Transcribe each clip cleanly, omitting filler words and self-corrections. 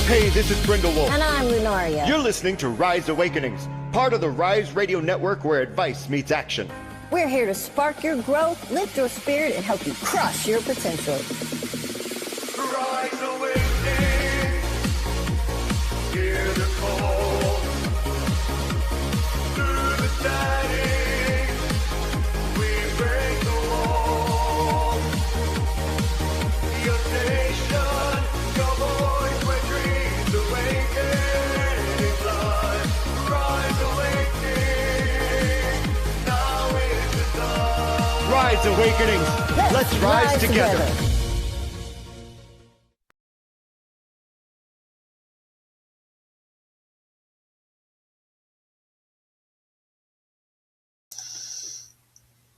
Hey, this is BrindeWolf. And I'm Lunaria. You're listening to Rise Awakenings, part of the Rise Radio Network where advice meets action. We're here to spark your growth, lift your spirit, and help you crush your potential. Rise Awakenings, hear the call. Through the static, we break the wall. Your station, your voice where dreams awaken. Live, Rise Awakening, now is the time. Rise Awakenings, let's rise together.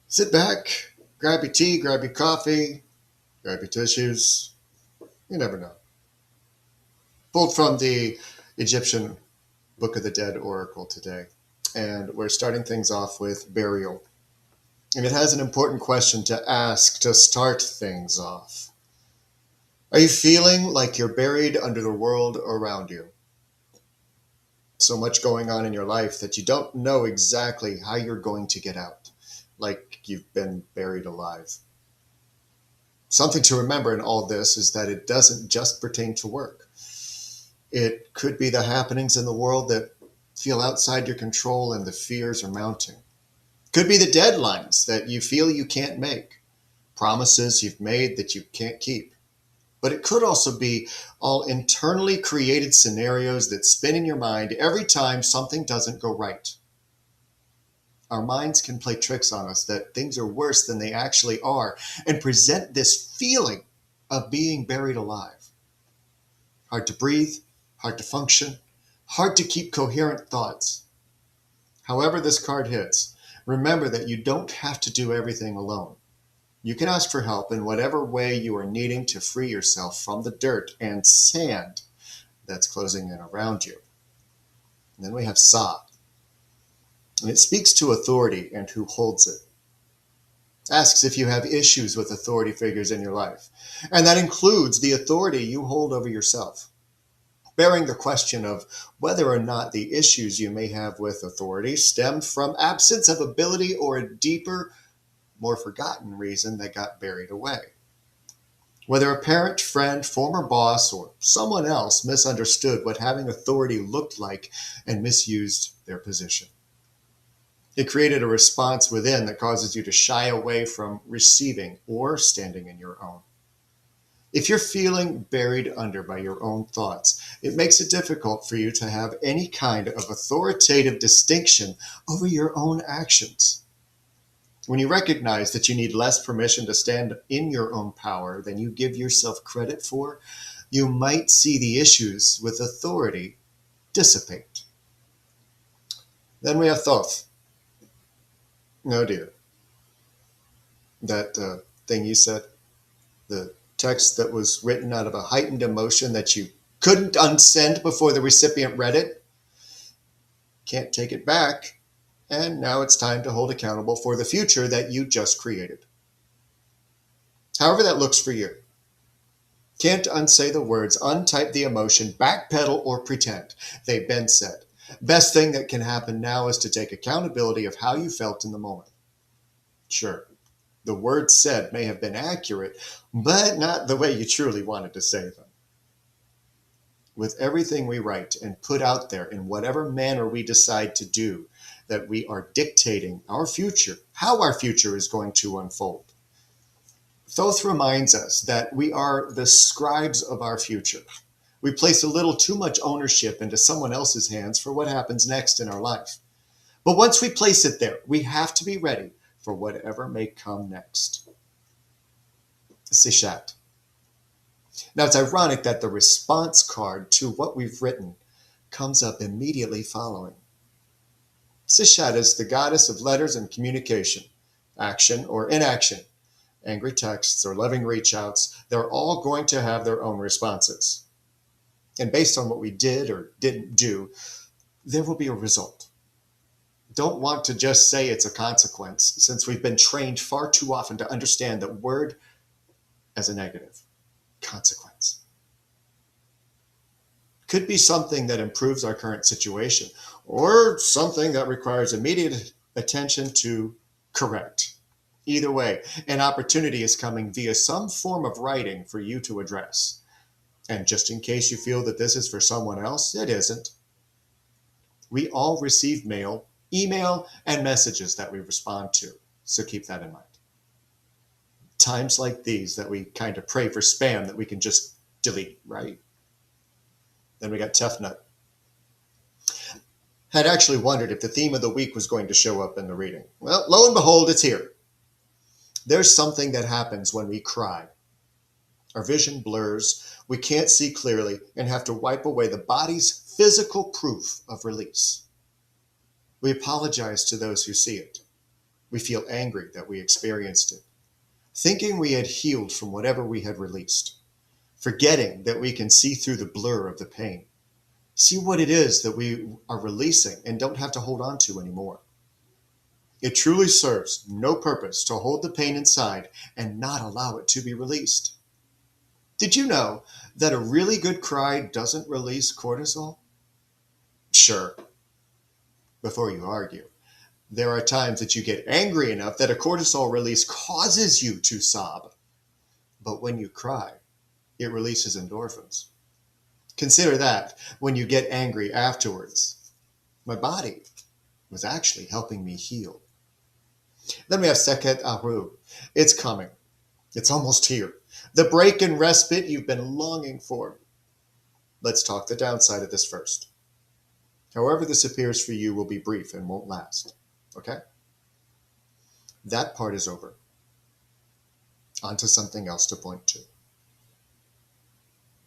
Sit back, grab your tea, grab your coffee, grab your tissues. You never know. Pulled from the Egyptian Book of the Dead Oracle today. And we're starting things off with burial. And it has an important question to ask to start things off. Are you feeling like you're buried under the world around you? So much going on in your life that you don't know exactly how you're going to get out. Like you've been buried alive. Something to remember in all this is that it doesn't just pertain to work. It could be the happenings in the world that feel outside your control and the fears are mounting. Could be the deadlines that you feel you can't make, promises you've made that you can't keep. But it could also be all internally created scenarios that spin in your mind every time something doesn't go right. Our minds can play tricks on us that things are worse than they actually are and present this feeling of being buried alive. Hard to breathe, hard to function, hard to keep coherent thoughts. However this card hits, remember that you don't have to do everything alone. You can ask for help in whatever way you are needing to free yourself from the dirt and sand that's closing in around you. And then we have Sa. And it speaks to authority and who holds it. It asks if you have issues with authority figures in your life. And that includes the authority you hold over yourself. Bearing the question of whether or not the issues you may have with authority stem from absence of ability or a deeper, more forgotten reason that got buried away. Whether a parent, friend, former boss, or someone else misunderstood what having authority looked like and misused their position. It created a response within that causes you to shy away from receiving or standing in your own. If you're feeling buried under by your own thoughts, it makes it difficult for you to have any kind of authoritative distinction over your own actions. When you recognize that you need less permission to stand in your own power than you give yourself credit for, you might see the issues with authority dissipate. Then we have Thoth. No, dear. That thing you said, the text that was written out of a heightened emotion that you couldn't unsend before the recipient read it, can't take it back, and now it's time to hold accountable for the future that you just created. However that looks for you. Can't unsay the words, untype the emotion, backpedal, or pretend. They've been said. Best thing that can happen now is to take accountability of how you felt in the moment. Sure, the words said may have been accurate, but not the way you truly wanted to say them. With everything we write and put out there in whatever manner we decide to do, that we are dictating our future, how our future is going to unfold. Thoth reminds us that we are the scribes of our future. We place a little too much ownership into someone else's hands for what happens next in our life. But once we place it there, we have to be ready for whatever may come next. Sishat. Now, it's ironic that the response card to what we've written comes up immediately following. Sishat is the goddess of letters and communication, action or inaction, angry texts or loving reach-outs. They're all going to have their own responses. And based on what we did or didn't do, there will be a result. Don't want to just say it's a consequence, since we've been trained far too often to understand that word as a negative. Consequence. Could be something that improves our current situation, or something that requires immediate attention to correct. Either way, an opportunity is coming via some form of writing for you to address. And just in case you feel that this is for someone else, it isn't. We all receive mail, email, and messages that we respond to, so keep that in mind. Times like these that we kind of pray for spam that we can just delete, right? Then we got Tough Nut. Had actually wondered if the theme of the week was going to show up in the reading. Well, lo and behold, it's here. There's something that happens when we cry. Our vision blurs, we can't see clearly, and have to wipe away the body's physical proof of release. We apologize to those who see it. We feel angry that we experienced it, thinking we had healed from whatever we had released, forgetting that we can see through the blur of the pain, see what it is that we are releasing and don't have to hold on to anymore. It truly serves no purpose to hold the pain inside and not allow it to be released. Did you know that a really good cry doesn't release cortisol? Sure. Before you argue, there are times that you get angry enough that a cortisol release causes you to sob. But when you cry, it releases endorphins. Consider that when you get angry afterwards. My body was actually helping me heal. Then we have Seket Aru. It's coming. It's almost here. The break and respite you've been longing for. Let's talk the downside of this first. However this appears for you will be brief and won't last. Okay? That part is over. On to something else to point to.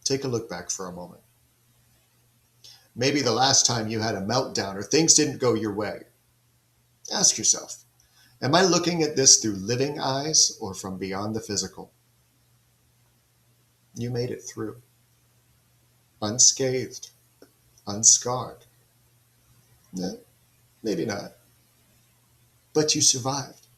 Take a look back for a moment. Maybe the last time you had a meltdown or things didn't go your way. Ask yourself, am I looking at this through living eyes or from beyond the physical? You made it through. Unscathed. Unscarred. Maybe not. But you survived.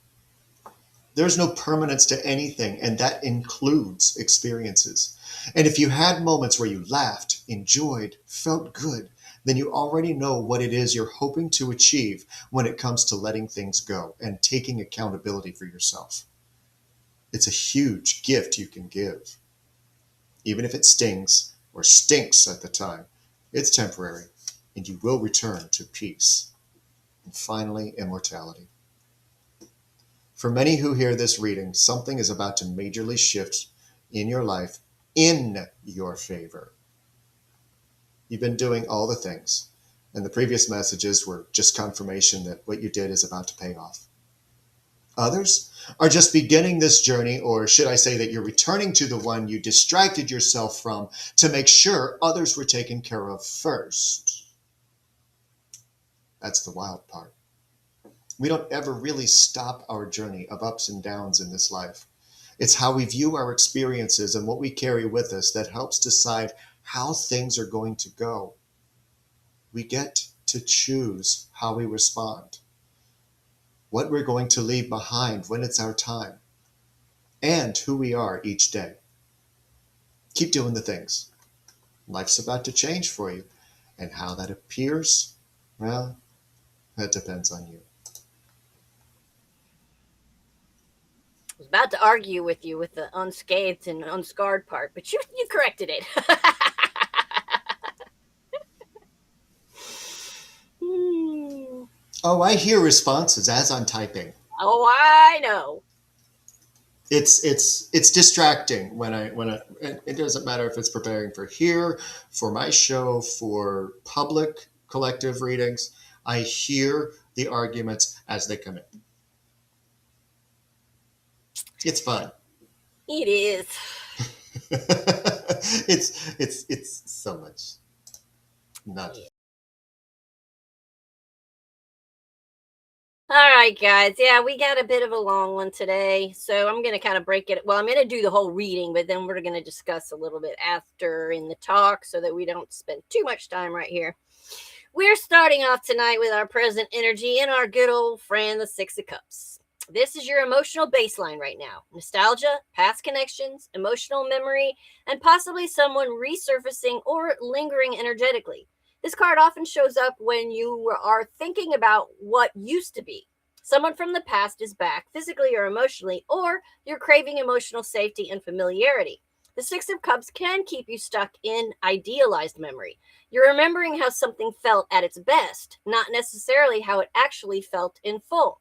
There's no permanence to anything, and that includes experiences. And if you had moments where you laughed, enjoyed, felt good, then you already know what it is you're hoping to achieve when it comes to letting things go and taking accountability for yourself. It's a huge gift you can give. Even if it stings or stinks at the time, it's temporary, and you will return to peace. And finally, immortality. For many who hear this reading, something is about to majorly shift in your life in your favor. You've been doing all the things, and the previous messages were just confirmation that what you did is about to pay off. Others are just beginning this journey, or should I say that you're returning to the one you distracted yourself from to make sure others were taken care of first. That's the wild part. We don't ever really stop our journey of ups and downs in this life. It's how we view our experiences and what we carry with us that helps decide how things are going to go. We get to choose how we respond, what we're going to leave behind when it's our time, and who we are each day. Keep doing the things. Life's about to change for you, and how that appears, well, that depends on you. I was about to argue with you with the unscathed and unscarred part, but you corrected it. Oh, I hear responses as I'm typing. Oh, I know. It's distracting when I it doesn't matter if it's preparing for here, for my show, for public collective readings. I hear the arguments as they come in. It's fun. It is. It's so much. Not. All right, guys. Yeah, we got a bit of a long one today, so I'm going to kind of break it. Well, I'm going to do the whole reading, but then we're going to discuss a little bit after in the talk so that we don't spend too much time right here. We're starting off tonight with our present energy and our good old friend, the Six of Cups. This is your emotional baseline right now. Nostalgia, past connections, emotional memory, and possibly someone resurfacing or lingering energetically. This card often shows up when you are thinking about what used to be. Someone from the past is back, physically or emotionally, or you're craving emotional safety and familiarity. The Six of Cups can keep you stuck in idealized memory. You're remembering how something felt at its best, not necessarily how it actually felt in full.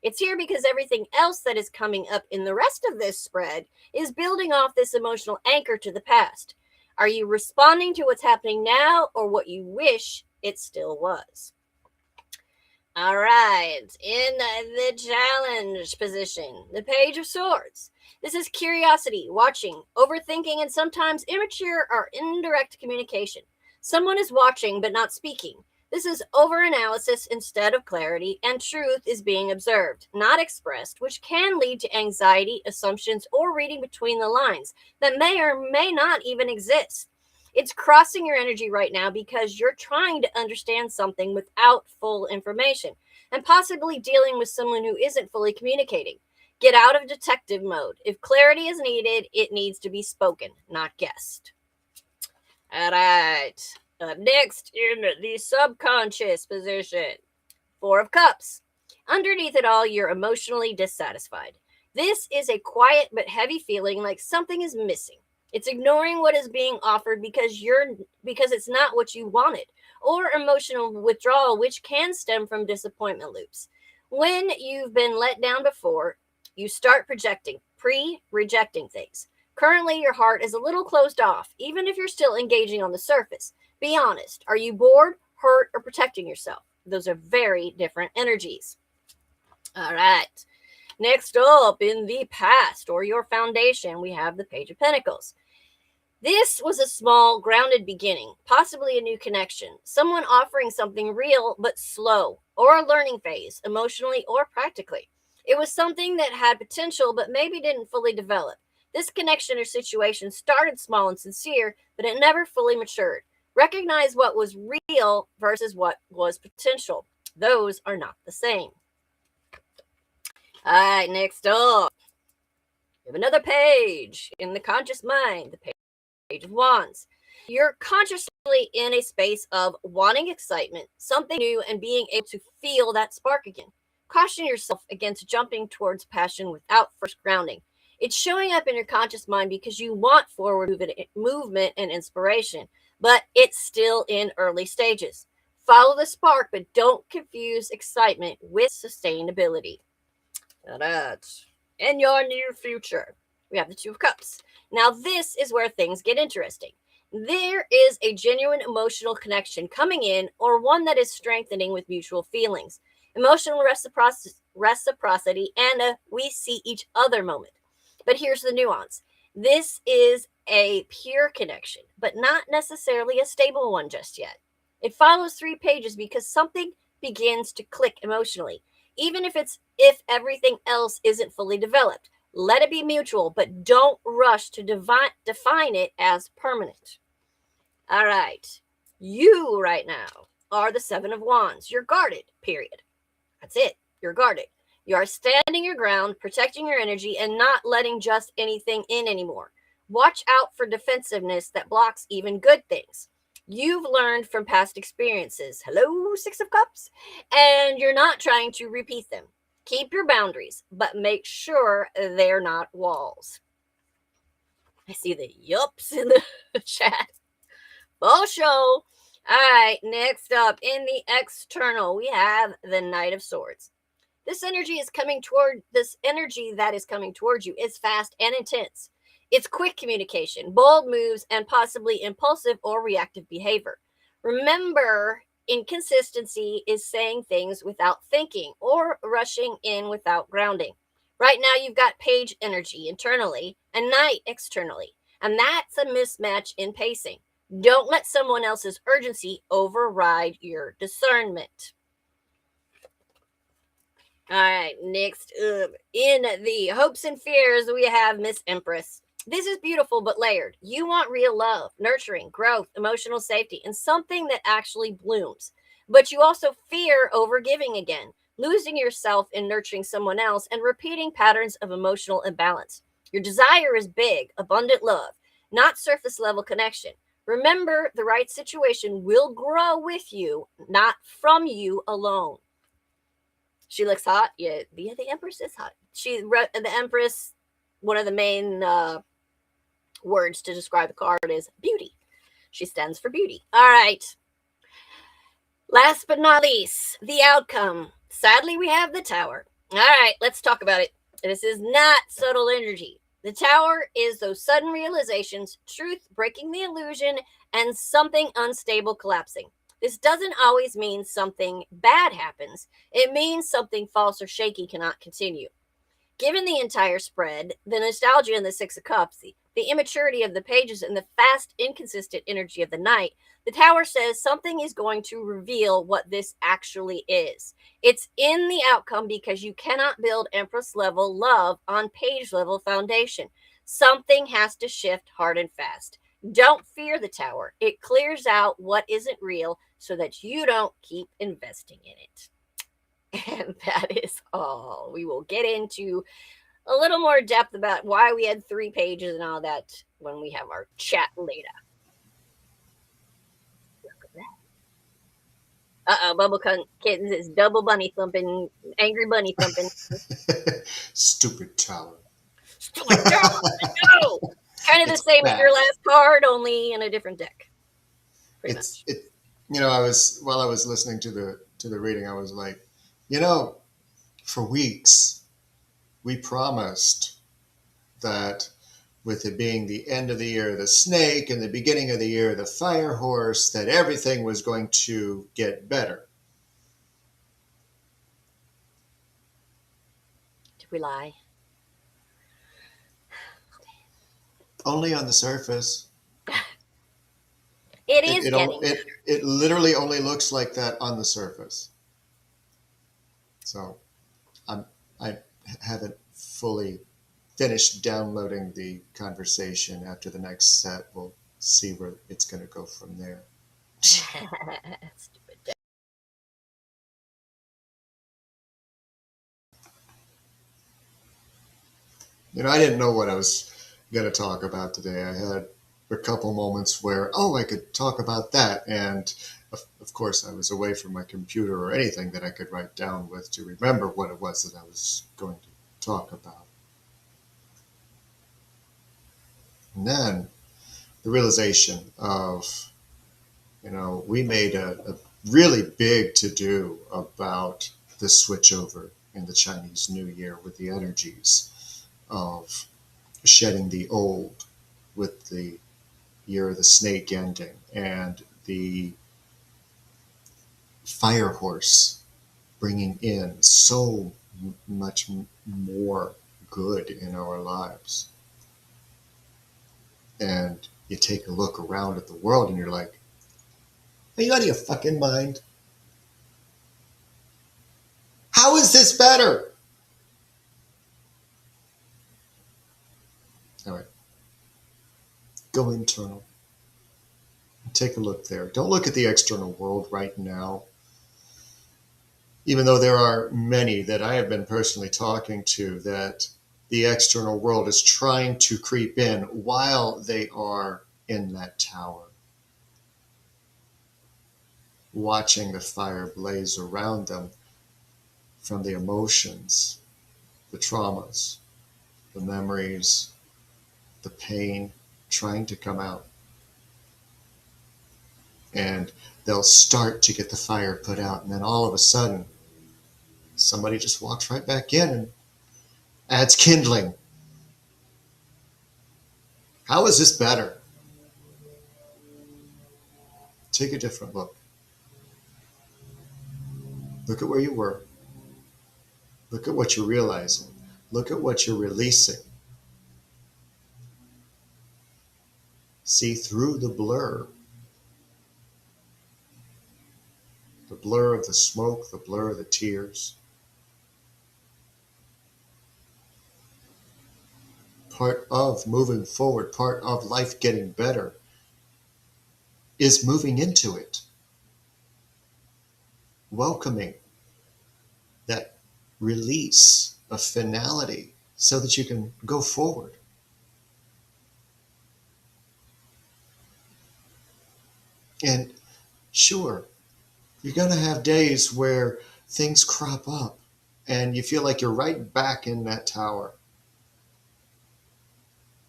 It's here because everything else that is coming up in the rest of this spread is building off this emotional anchor to the past. Are you responding to what's happening now or what you wish it still was? All right, in the challenge position, the Page of Swords. This is curiosity, watching, overthinking, and sometimes immature or indirect communication. Someone is watching but not speaking. This is overanalysis instead of clarity, and truth is being observed, not expressed, which can lead to anxiety, assumptions, or reading between the lines that may or may not even exist. It's crossing your energy right now because you're trying to understand something without full information and possibly dealing with someone who isn't fully communicating. Get out of detective mode. If clarity is needed, it needs to be spoken, not guessed. All right. Up next in the subconscious position, Four of Cups. Underneath it all, you're emotionally dissatisfied. This is a quiet but heavy feeling like something is missing. It's ignoring what is being offered because it's not what you wanted, or emotional withdrawal, which can stem from disappointment loops. When you've been let down before, you start rejecting things. Currently, your heart is a little closed off, even if you're still engaging on the surface. Be honest. Are you bored, hurt, or protecting yourself? Those are very different energies. All right. Next up, in the past or your foundation, we have the Page of Pentacles. This was a small, grounded beginning, possibly a new connection, someone offering something real but slow, or a learning phase, emotionally or practically. It was something that had potential but maybe didn't fully develop. This connection or situation started small and sincere, but it never fully matured. Recognize what was real versus what was potential. Those are not the same. All right, next up, we have another page in the conscious mind, the Page of Wands. You're consciously in a space of wanting excitement, something new, and being able to feel that spark again. Caution yourself against jumping towards passion without first grounding. It's showing up in your conscious mind because you want forward movement and inspiration, but it's still in early stages. Follow the spark, but don't confuse excitement with sustainability. In your near future, we have the Two of Cups. Now, this is where things get interesting. There is a genuine emotional connection coming in, or one that is strengthening with mutual feelings, emotional reciprocity, and a we see each other moment. But here's the nuance. This is a pure connection, but not necessarily a stable one just yet. It follows 3 pages because something begins to click emotionally, even if everything else isn't fully developed. Let it be mutual, but don't rush to define it as permanent. All right. You right now are the Seven of Wands. You're guarded, period. That's it. You're guarded. You are standing your ground, protecting your energy, and not letting just anything in anymore. Watch out for defensiveness that blocks even good things. You've learned from past experiences. Hello, Six of Cups. And you're not trying to repeat them. Keep your boundaries, but make sure they're not walls. I see the yups in the chat. Full show. All right, next up in the external, we have the Knight of Swords. This energy that is coming towards you is fast and intense. It's quick communication, bold moves, and possibly impulsive or reactive behavior. Remember, inconsistency is saying things without thinking or rushing in without grounding. Right now, you've got Page energy internally and Knight externally, and that's a mismatch in pacing. Don't let someone else's urgency override your discernment. All right, next up in the hopes and fears, we have Miss Empress. This is beautiful but layered. You want real love, nurturing, growth, emotional safety, and something that actually blooms. But you also fear overgiving again. losing yourself in nurturing someone else, and repeating patterns of emotional imbalance. Your desire is big, abundant love, not surface level connection. Remember, the right situation will grow with you, not from you alone. She looks hot. Yeah, the Empress is hot. The Empress. One of the main words to describe the card is beauty. She stands for beauty. All right. Last but not least, the outcome. Sadly, we have the Tower. All right, let's talk about it. This is not subtle energy. The Tower is those sudden realizations, truth breaking the illusion, and something unstable collapsing. This doesn't always mean something bad happens. It means something false or shaky cannot continue. Given the entire spread, the nostalgia in the Six of Cups, the immaturity of the pages, and the fast, inconsistent energy of the Knight, the Tower says something is going to reveal what this actually is. It's in the outcome because you cannot build Empress level love on page level foundation. Something has to shift hard and fast. Don't fear the Tower. It clears out what isn't real so that you don't keep investing in it. And that is all. We will get into a little more depth about why we had 3 pages and all that when we have our chat later. Bubble Kittens is double bunny thumping, angry bunny thumping. Stupid Tower. Stupid Tower, no! Kind of the same as your last card, only in a different deck. Pretty much. While I was listening to the reading, I was like, for weeks we promised that with it being the end of the year, the snake, and the beginning of the year, the fire horse, that everything was going to get better. Did we lie? Only on the surface. It literally only looks like that on the surface. So I haven't fully finished downloading the conversation. After the next set, we'll see where it's going to go from there. Stupid deck. I didn't know what I was going to talk about today. I had a couple moments where, I could talk about that. And of course, I was away from my computer or anything that I could write down with to remember what it was that I was going to talk about. And then the realization of, we made a really big to-do about the switchover in the Chinese New Year with the energies of shedding the old with the year of the snake ending and the fire horse bringing in so much more good in our lives. And you take a look around at the world and you're like, are you out of your fucking mind? How is this better? All right. Go internal. Take a look there. Don't look at the external world right now. Even though there are many that I have been personally talking to that the external world is trying to creep in while they are in that tower, watching the fire blaze around them from the emotions, the traumas, the memories, the pain trying to come out. And they'll start to get the fire put out, and then all of a sudden, somebody just walks right back in and adds kindling. How is this better? Take a different look. Look at where you were. Look at what you're realizing. Look at what you're releasing. See through the blur. The blur of the smoke, the blur of the tears. Part of moving forward, part of life getting better is moving into it. Welcoming that release of finality so that you can go forward. And sure, you're going to have days where things crop up and you feel like you're right back in that tower.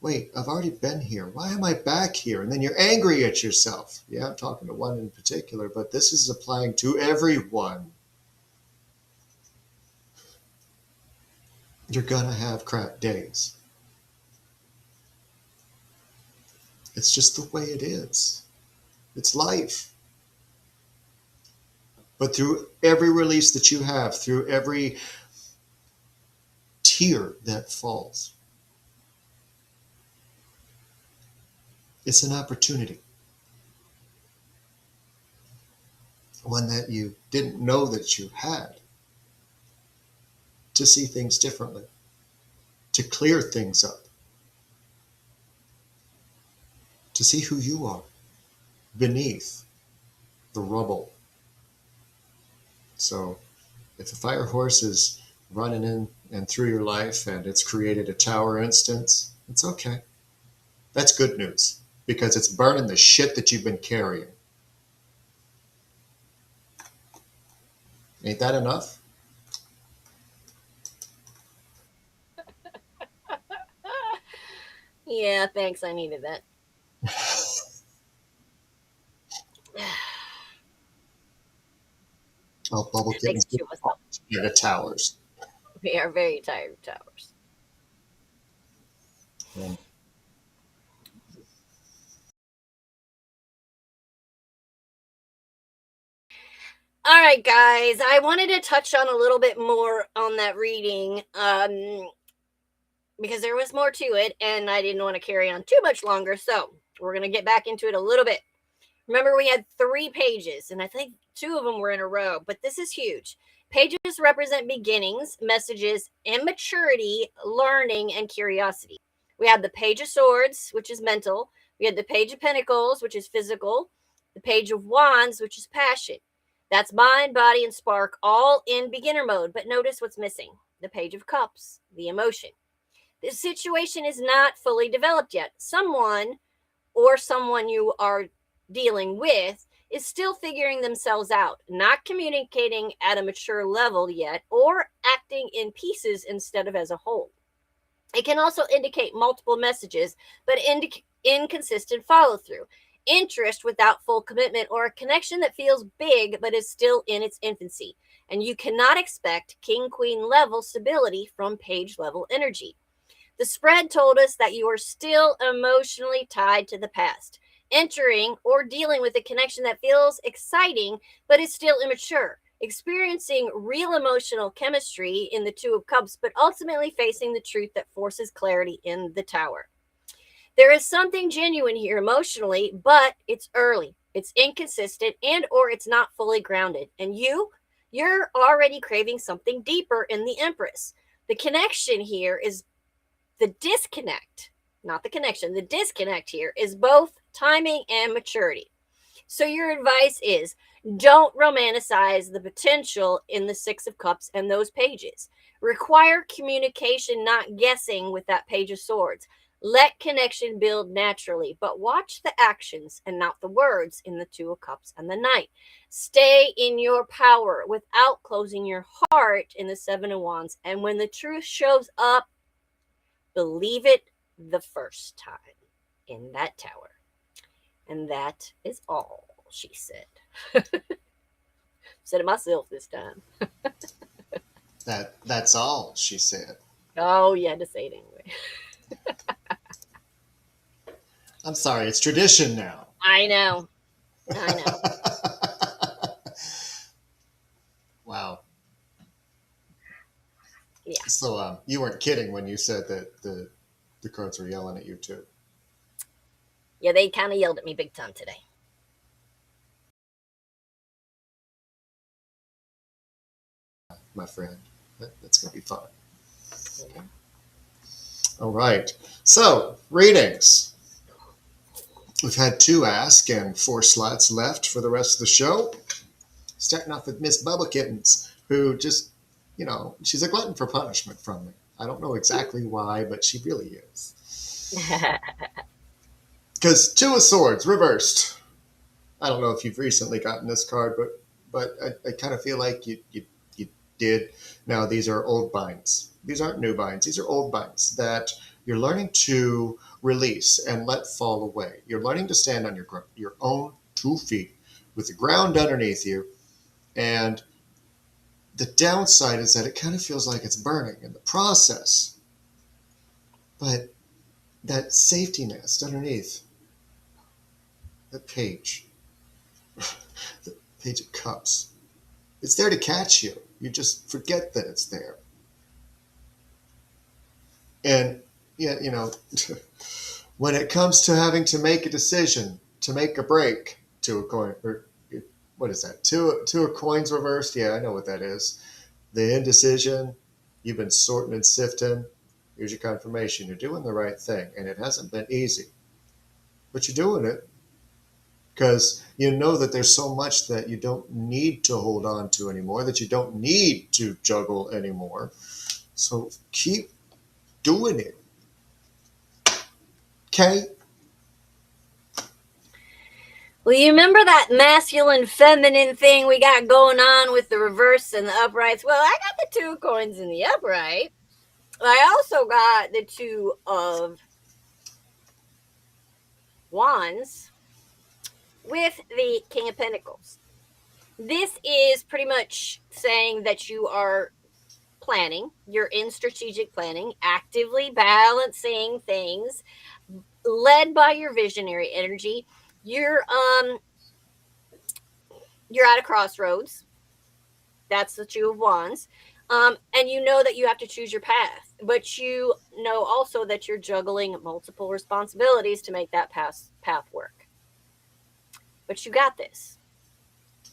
Wait, I've already been here. Why am I back here? And then you're angry at yourself. Yeah, I'm talking to one in particular, but this is applying to everyone. You're going to have crap days. It's just the way it is. It's life. But through every release that you have, through every tear that falls, it's an opportunity. One that you didn't know that you had, to see things differently, to clear things up, to see who you are beneath the rubble. So if a fire horse is running in and through your life and it's created a tower instance, it's okay. That's good news because it's burning the shit that you've been carrying. Ain't that enough? Yeah, thanks. I needed that. Oh, bubble It makes kittens. two of us up. Yeah, the towers. We are very tired of towers. Yeah. All right, guys. I wanted to touch on a little bit more on that reading because there was more to it, and I didn't want to carry on too much longer. So we're going to get back into it a little bit. Remember, we had 3 pages, and I think 2 of them were in a row, but this is huge. Pages represent beginnings, messages, immaturity, learning, and curiosity. We had the Page of Swords, which is mental. We had the Page of Pentacles, which is physical. The Page of Wands, which is passion. That's mind, body, and spark, all in beginner mode. But notice what's missing. The Page of Cups, the emotion. The situation is not fully developed yet. Someone you are dealing with is still figuring themselves out, not communicating at a mature level yet, or acting in pieces instead of as a whole. It can also indicate multiple messages, but inconsistent follow through, interest without full commitment, or a connection that feels big but is still in its infancy. And you cannot expect king queen level stability from page level energy. The spread told us that you are still emotionally tied to the past, entering or dealing with a connection that feels exciting but is still immature, experiencing real emotional chemistry in the 2 of Cups, but ultimately facing the truth that forces clarity in the Tower. There is something genuine here emotionally, but it's early, it's inconsistent, and or it's not fully grounded. And you're already craving something deeper in the Empress. The connection here is the disconnect, not the connection. The disconnect here is both timing and maturity. So your advice is don't romanticize the potential in the 6 of Cups and those pages. Require communication, not guessing with that Page of Swords. Let connection build naturally, but watch the actions and not the words in the 2 of Cups and the Knight. Stay in your power without closing your heart in the 7 of Wands. And when the truth shows up, believe it the first time in that tower. And that is all, she said. Said it myself this time. That's all, she said. Oh, you had to say it anyway. I'm sorry, it's tradition now. I know. Wow. Yeah. So you weren't kidding when you said that the cards were yelling at you too. Yeah, they kind of yelled at me big time today. My friend. That's going to be fun. Yeah. All right. So, readings. We've had 2 ask and 4 slots left for the rest of the show. Starting off with Miss Bubble Kittens, who just she's a glutton for punishment from me. I don't know exactly why, but she really is. Because Two of Swords reversed. I don't know if you've recently gotten this card, but I kind of feel like you did. Now, these are old binds. These aren't new binds. These are old binds that you're learning to release and let fall away. You're learning to stand on your own 2 feet with the ground underneath you. And the downside is that it kind of feels like it's burning in the process. But that safety nest underneath, that page, the Page of Cups, it's there to catch you. You just forget that it's there. And, when it comes to having to make a decision, to make a break, to a coin, or what is that? Two of coins reversed? Yeah, I know what that is. The indecision, you've been sorting and sifting. Here's your confirmation. You're doing the right thing, and it hasn't been easy. But you're doing it because you know that there's so much that you don't need to hold on to anymore, that you don't need to juggle anymore. So keep doing it. Okay? Well, you remember that masculine, feminine thing we got going on with the reverse and the uprights? Well, I got the 2 of coins in the upright. I also got the 2 of wands with the King of Pentacles. This is pretty much saying that you are planning, you're in strategic planning, actively balancing things, led by your visionary energy. You're at a crossroads. That's the 2 of wands. And you know that you have to choose your path, but you know also that you're juggling multiple responsibilities to make that path work. But you got this.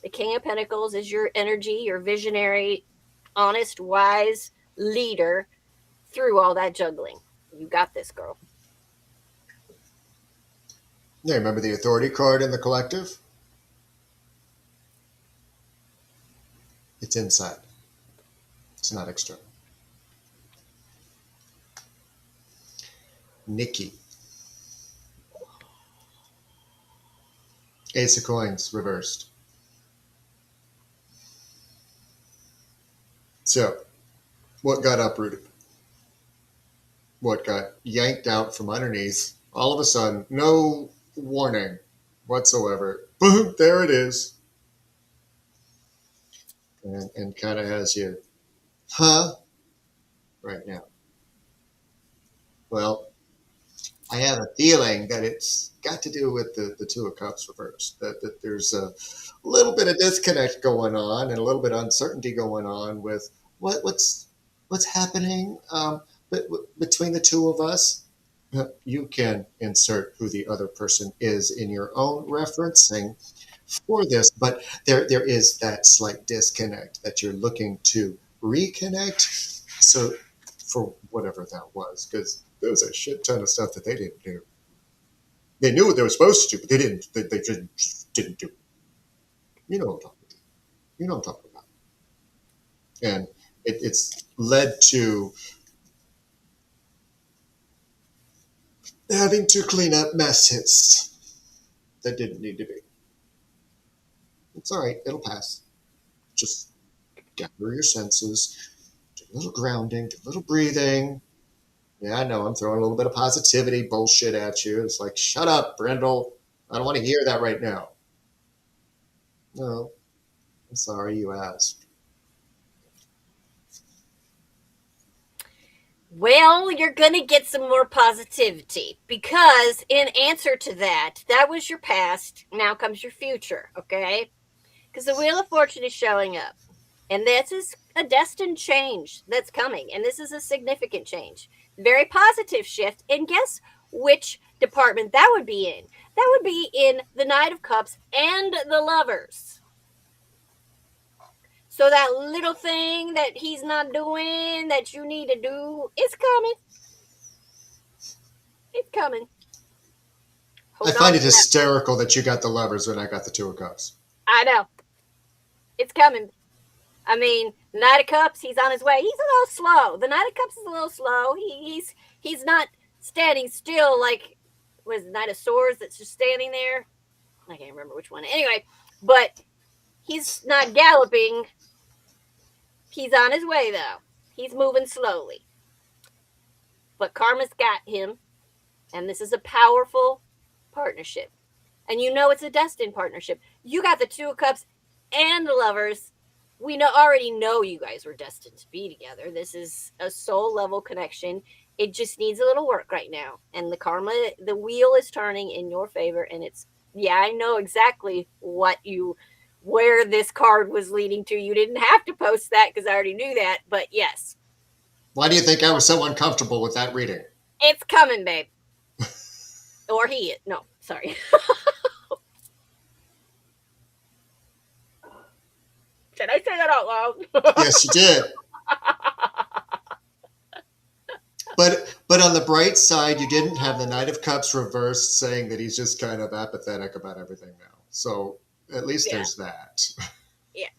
The King of Pentacles is your energy, your visionary, honest, wise leader through all that juggling. You got this, girl. Yeah, remember the authority card in the collective? It's inside. It's not external. Nikki. Ace of Coins reversed. So, what got uprooted? What got yanked out from underneath? All of a sudden, no warning whatsoever. Boom, there it is. And kind of has you, right now. Well, I have a feeling that it's got to do with the 2 of Cups reversed. That there's a little bit of disconnect going on and a little bit of uncertainty going on with what's happening between the 2 of us. You can insert who the other person is in your own referencing for this, but there is that slight disconnect that you're looking to reconnect. So for whatever that was, because there was a shit ton of stuff that they didn't do. They knew what they were supposed to do, but they didn't. They just didn't do it. You know what I'm talking about. You know what I'm talking about. And it's led to having to clean up messes that didn't need to be. It's all right. It'll pass. Just gather your senses, do a little grounding, do a little breathing. Yeah, I know I'm throwing a little bit of positivity bullshit at you. It's like, shut up, Brindle. I don't want to hear that right now. No, I'm sorry you asked. Well, you're going to get some more positivity because in answer to that was your past. Now comes your future, okay? Because the Wheel of Fortune is showing up. And this is a destined change that's coming. And this is a significant change. Very positive shift. And guess which department that would be in? That would be in the Knight of Cups and the Lovers. So that little thing that he's not doing that you need to do, it's coming. It's coming. I find it hysterical that you got the Lovers when I got the 2 of Cups. I know. It's coming. I mean, the Knight of Cups, he's on his way. He's a little slow. The Knight of Cups is a little slow. He's not standing still like was the Knight of Swords that's just standing there. I can't remember which one. Anyway, but he's not galloping. He's on his way though. He's moving slowly. But Karma's got him, and this is a powerful partnership. And you know it's a destined partnership. You got the Two of Cups and the Lovers. We already know you guys were destined to be together. This is a soul level connection. It just needs a little work right now. And the wheel is turning in your favor. And I know exactly where this card was leading to. You didn't have to post that because I already knew that. But yes. Why do you think I was so uncomfortable with that reading? It's coming, babe. Or he is. No, sorry. Did I say that out loud? Yes, you did. But on the bright side, you didn't have the Knight of Cups reversed saying that he's just kind of apathetic about everything now. So at least there's that. Yeah.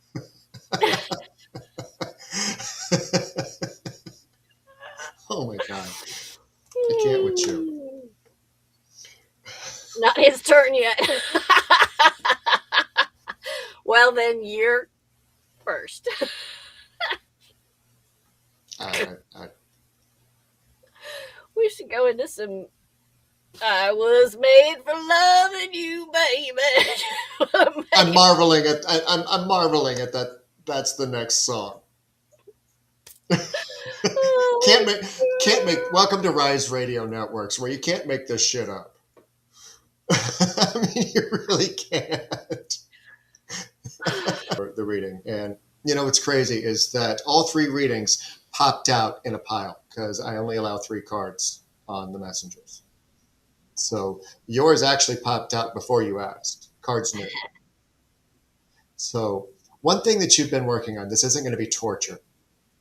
Oh my God. I can't with you. Not his turn yet. Well, then you're first. We should go into some I was made for loving you, baby. I'm marveling at that. That's the next song. Can't make. Welcome to Rise Radio Networks, where you can't make this shit up. I mean, you really can't. The reading, and what's crazy is that all three readings popped out in a pile because I only allow 3 cards on the messengers. So yours actually popped out before you asked. Cards new. So one thing that you've been working on, this isn't going to be torture.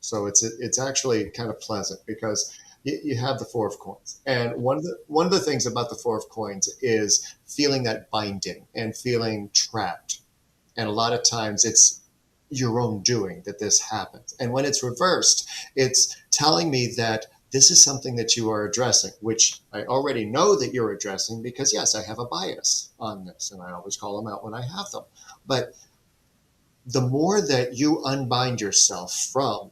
So it's actually kind of pleasant because you have the 4 of coins. And one of the things about the 4 of coins is feeling that binding and feeling trapped. And a lot of times it's your own doing that this happens. And when it's reversed, it's telling me that this is something that you are addressing, which I already know that you're addressing because, yes, I have a bias on this and I always call them out when I have them. But the more that you unbind yourself from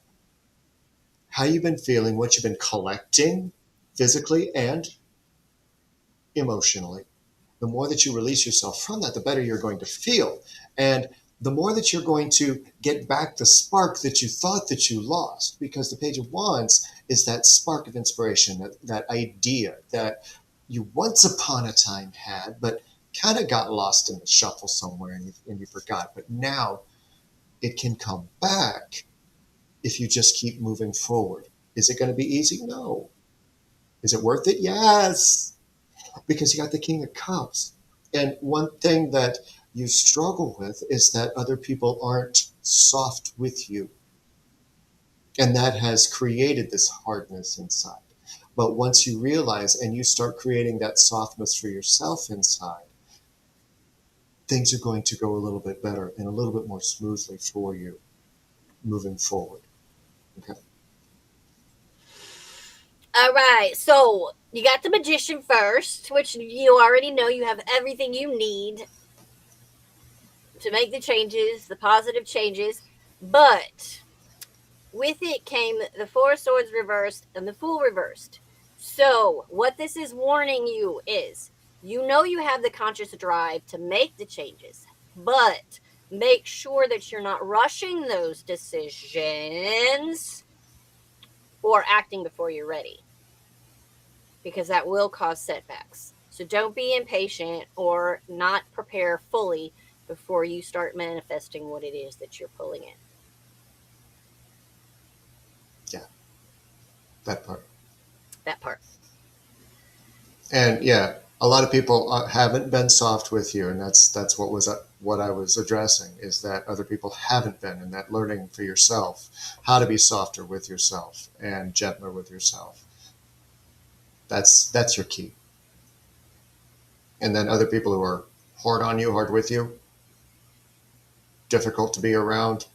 how you've been feeling, what you've been collecting physically and emotionally, the more that you release yourself from that, the better you're going to feel. And the more that you're going to get back the spark that you thought that you lost, because the Page of Wands is that spark of inspiration, that idea that you once upon a time had, but kind of got lost in the shuffle somewhere and you forgot. But now it can come back if you just keep moving forward. Is it going to be easy? No. Is it worth it? Yes. Because you got the King of Cups. And one thing that you struggle with is that other people aren't soft with you. And that has created this hardness inside. But once you realize and you start creating that softness for yourself inside, things are going to go a little bit better and a little bit more smoothly for you moving forward. Okay. All right. So you got the Magician first, which you already know you have everything you need to make the changes, the positive changes. But with it came the 4 of Swords reversed and the Fool reversed. So what this is warning you is, you have the conscious drive to make the changes, but make sure that you're not rushing those decisions or acting before you're ready, because that will cause setbacks. So don't be impatient or not prepare fully before you start manifesting what it is that you're pulling in. Yeah, that part. That part. And yeah, a lot of people haven't been soft with you, and that's what I was addressing, is that other people haven't been, and that learning for yourself how to be softer with yourself and gentler with yourself. That's your key. And then other people who are hard on you, hard with you, difficult to be around,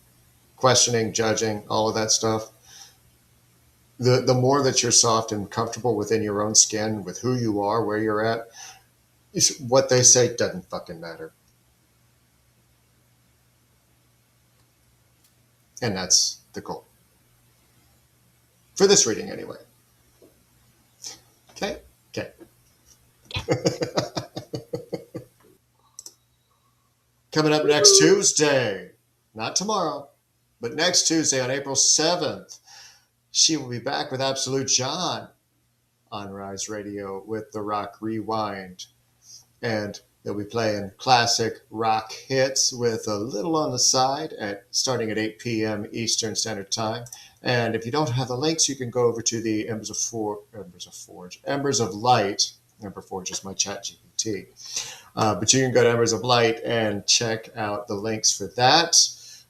questioning, judging, all of that stuff. The more that you're soft and comfortable within your own skin, with who you are, where you're at, what they say doesn't fucking matter. And that's the goal. For this reading, anyway. Okay? Okay. Coming up next Tuesday, not tomorrow, but next Tuesday on April 7th, she will be back with Absolute John on Rise Radio with the Rock Rewind. And they'll be playing classic rock hits with a little on the side starting at 8 p.m. Eastern Standard Time. And if you don't have the links, you can go over to the Embers of Light. Ember Forge is my chat GPT. But you can go to Embers of Light and check out the links for that.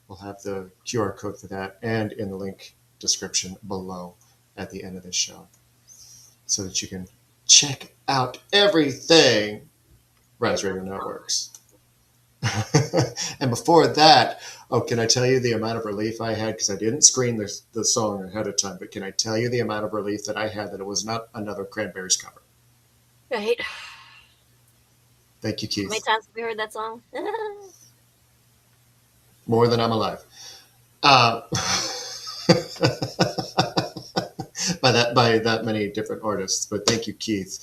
We'll have the QR code for that and in the link description below at the end of this show so that you can check out everything Rise Radio Networks. And before that, can I tell you the amount of relief I had? Because I didn't screen the song ahead of time, but can I tell you the amount of relief that I had that it was not another Cranberries cover? Right. Thank you, Keith. How many times have we heard that song? More than I'm alive. By that many different artists. But thank you, Keith,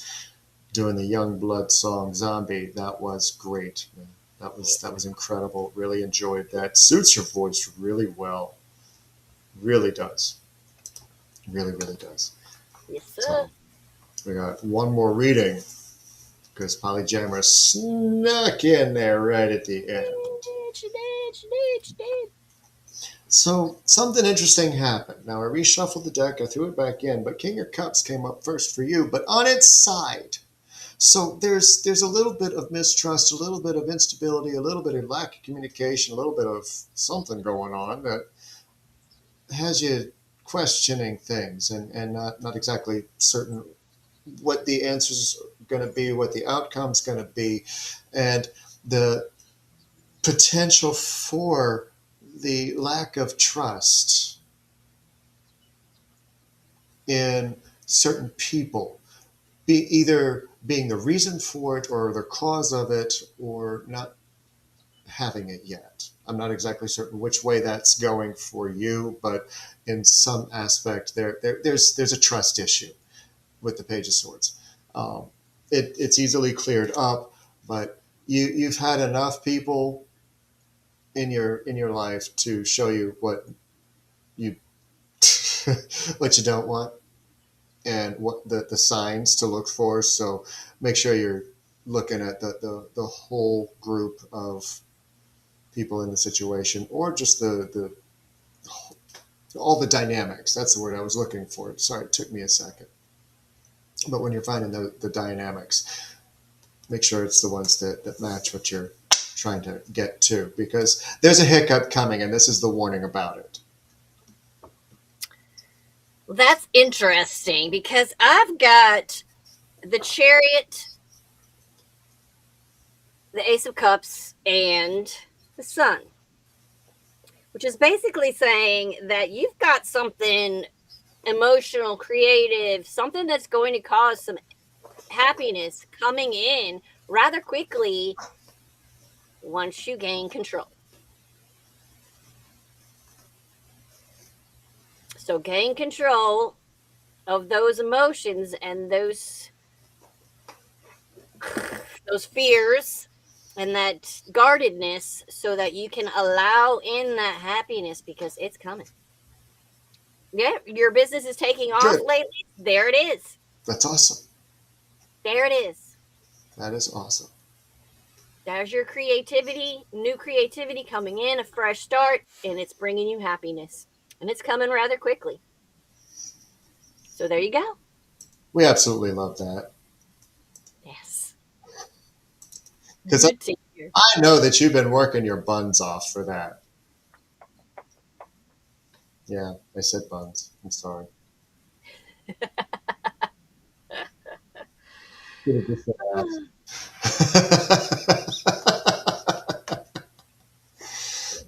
doing the Young Blood song "Zombie." That was great, man. That was incredible. Really enjoyed that. Suits your voice really well. Really does. Really, really does. Yes, sir. So, we got one more reading because Pollyjammer snuck in there right at the end. She did. So something interesting happened. Now I reshuffled the deck, I threw it back in, but King of Cups came up first for you, but on its side. So there's a little bit of mistrust, a little bit of instability, a little bit of lack of communication, a little bit of something going on that has you questioning things and not exactly certain what the answer's going to be, what the outcome's going to be, and the potential for the lack of trust in certain people, either being the reason for it or the cause of it or not having it yet. I'm not exactly certain which way that's going for you, but in some aspect there's a trust issue with the Page of Swords. It's easily cleared up, but you've had enough people in your life to show you what you what you don't want and what the signs to look for. So make sure you're looking at the whole group of people in the situation, or just all the dynamics. That's the word I was looking for. Sorry, it took me a second. But when you're finding the dynamics, make sure it's the ones that match what you're trying to get to, because there's a hiccup coming, and this is the warning about it. Well, that's interesting because I've got the Chariot, the Ace of Cups, and the Sun, which is basically saying that you've got something emotional, creative, something that's going to cause some happiness coming in rather quickly once you gain control. So gain control of those emotions and those fears and that guardedness so that you can allow in that happiness, because it's coming. Yeah, your business is taking off lately. There it is. That's awesome. There it is. That is awesome. There's your creativity, new creativity coming in, a fresh start, and it's bringing you happiness. And it's coming rather quickly. So there you go. We absolutely love that. Yes. Because I know that you've been working your buns off for that. Yeah, I said buns. I'm sorry.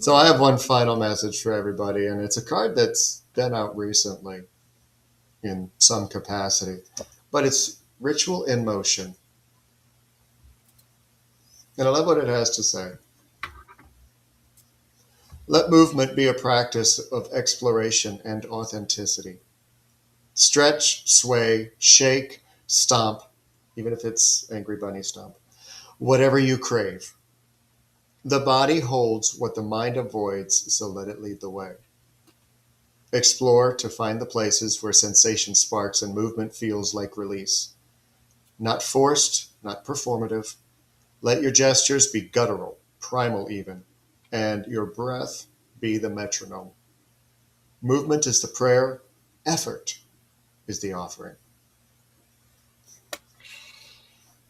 So I have one final message for everybody, and it's a card that's been out recently in some capacity, but it's Ritual in Motion. And I love what it has to say. Let movement be a practice of exploration and authenticity. Stretch, sway, shake, stomp, even if it's Angry Bunny stomp, whatever you crave. The body holds what the mind avoids, so let it lead the way. Explore to find the places where sensation sparks and movement feels like release. Not forced, not performative. Let your gestures be guttural, primal even, and your breath be the metronome. Movement is the prayer, effort is the offering.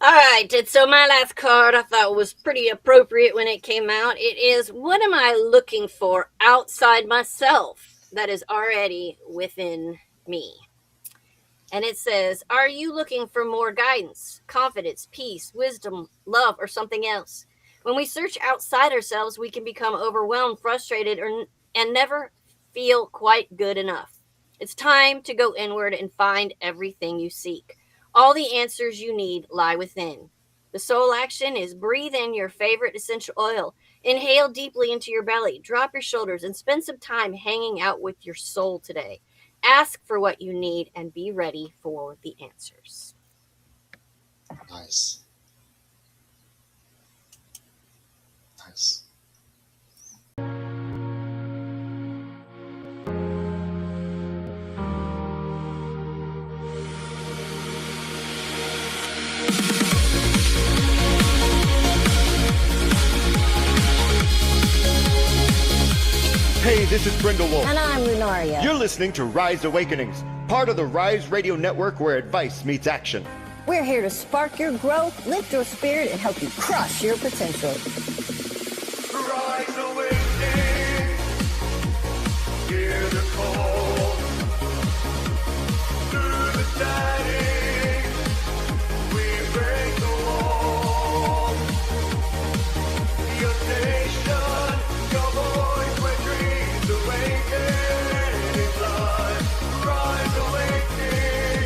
All right, and so my last card I thought was pretty appropriate when it came out. It is, what am I looking for outside myself that is already within me? And it says, are you looking for more guidance, confidence, peace, wisdom, love, or something else? When we search outside ourselves, we can become overwhelmed, frustrated, and never feel quite good enough. It's time to go inward and find everything you seek. All the answers you need lie within. The soul action is breathe in your favorite essential oil. Inhale deeply into your belly. Drop your shoulders and spend some time hanging out with your soul today. Ask for what you need and be ready for the answers. Nice. Nice. Hey, this is BrindeWolf. And I'm Lunaria. You're listening to Rise Awakenings, part of the Rise Radio Network where advice meets action. We're here to spark your growth, lift your spirit, and help you crush your potential. Rise awakening, hear the call. Through the static, we break the wall. Your station, your voice where dreams awaken in life. Rise awakening,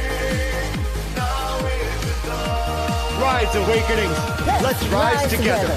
now is the time. Rise Awakenings. Let's rise together.